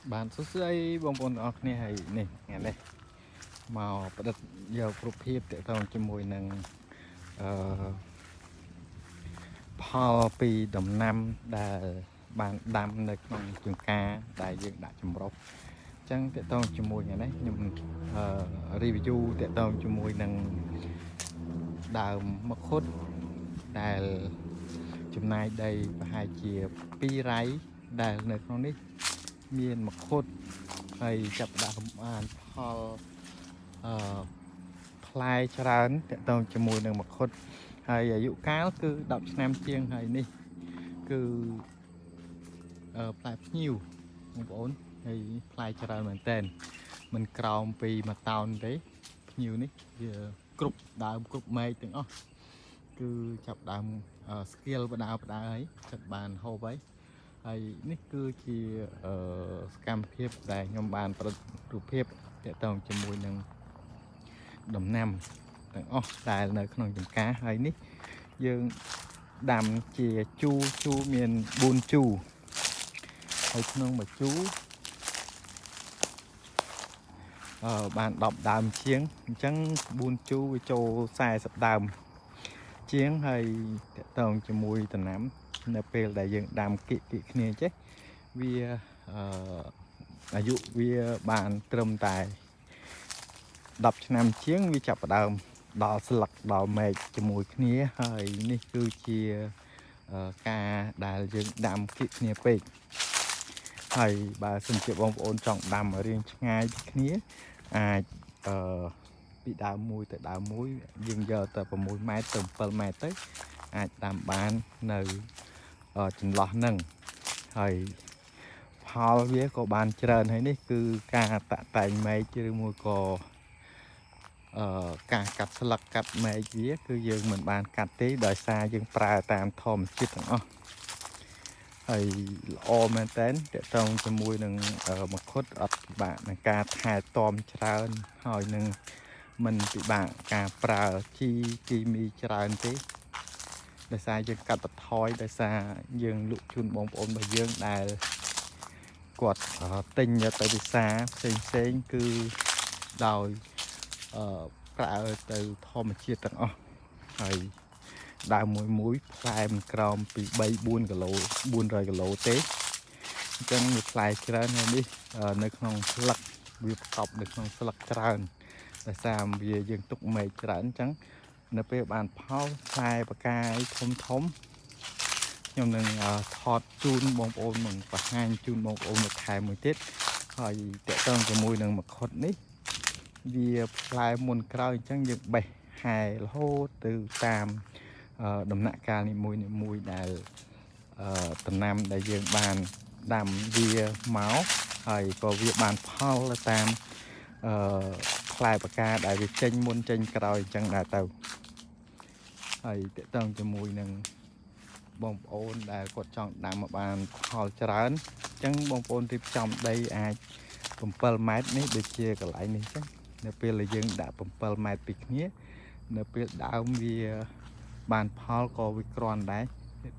Bạn số dưới bông bồn ở này hay nè nghe đây màu bắt đầu giờ chụp hiệp để tao cho mùi nâng Paul P đầm năm đã bạn đam được bằng trường ca đại diện đã chấm rốc chẳng để tao cho mùi nghe đấy nhưng review để tao cho mùi nâng đào mất khốt đài chùm này đây và hai chia pi ráy đài nơi con đi miền mất khốt hay chập đào an Paul ផ្លែច្រើនតកតងជាមួយនឹងមកុដហើយអាយុកាលគឺ10ឆ្នាំជាងហើយនេះគឺផ្លែភ្ញៀវបងប្អូនហើយផ្លែច្រើនមែនតើមិនក្រោមពី1តោនទេភ្ញៀវនេះវាគ្រប់ដើមគ្រប់មែកទាំងអស់គឺចាប់ដើម skill បដាហើយចិត្តបានហូបហើយនេះគឺជាសកម្មភាពដែលខ្ញុំបានប្រតិរូបភាពតកតងជាមួយនឹងដំណាំទាំងអស់ដែលនៅក្នុងចម្ការហើយនេះយើងដាំជាជូមាន4ជូហើយក្នុងមួយជូបាន10ដើមជាងអញ្ចឹង4ជូវាចូល40ដើមជាងហើយតកតងជាមួយដំណាំនៅពេលដែលយើងដាំគៀកគ្នាចេះវាអាយុវាបានត្រឹមតែ10ឆ្នាំជាងវាចាប់ផ្ដើមដល់ស្លឹកដល់មែកជាមួយគ្នាហើយនេះគឺជាការដែលយើងដាំគៀកគ្នាពេកហើយបើសិនជាបងប្អូនចង់ដាំរៀងឆ្ងាយពីគ្នាអាចពីដើមមួយទៅដើមមួយយើងយកទៅ6ម៉ែត្រទៅ7ម៉ែត្រទៅអាចដាំបាននៅចន្លោះហ្នឹងហើយផលវាក៏បានច្រើនហើយនេះគឺការតាក់តែងមែកឬមួយក៏ការកាត់ស្លឹកកាត់មែកវាគឺយើងមិនបានកាត់ទេដោយសារយើងប្រើតាមធម្មជាតិទាំងអស់ហើយល្អមែនតើតកតងជាមួយនឹងមកុដអត់ពិបាកនឹងការថែទាំច្រើនហើយនឹងមិនពិបាកការប្រើជីគីមីច្រើនទេដោយសារយើងកាត់បន្ថយដោយសារយើងលក់ជូនបងប្អូនរបស់យើងដែលគាត់ទិញទៅវិសាផ្សេងគឺដោយប្រើទៅធម្មជាតិទាំងអស់ហើយដើមមួយផ្លែមិនក្រោមពី3-4គីឡូ400គីឡូទេអញ្ចឹងវាផ្លែច្រើនហើយនេះនៅក្នុងស្លឹកវាផ្កប់នៅក្នុងស្លឹកច្រើនដោយសារវាយើងទុកមែកច្រើនអញ្ចឹងនៅពេលបានផលផ្លែបកាយធំខ្ញុំនឹងថតជូនបងប្អូននឹងបង្ហាញជូនបងប្អូនបន្ថែមមួយទៀតហើយតកតងជាមួយនឹងមខុដនេះវាផ្លែមុនក្រោយអញ្ចឹងយើងបេះហែរហូតទៅតាមដំណាក់កាលនីមួយដែលដំណាំដែលយើងបានដាំវាមកហើយក៏វាបានផលតាមផ្លែបកាដែលវាចេញមុនចេញក្រោយអញ្ចឹងដែរទៅហើយតកតងជាមួយនឹងបងប្អូនដែលគាត់ចង់ដាំមកបានផលច្រើនអញ្ចឹងបងប្អូនរៀបចំដីអាច7ម៉ែត្រនេះដូចជាកន្លែងនេះអញ្ចឹងនៅពេលដែលយើងដាក់7ម៉ែត្រពីគ្នានៅពេលដើមវាបានផលក៏វាក្រាន់ដែរ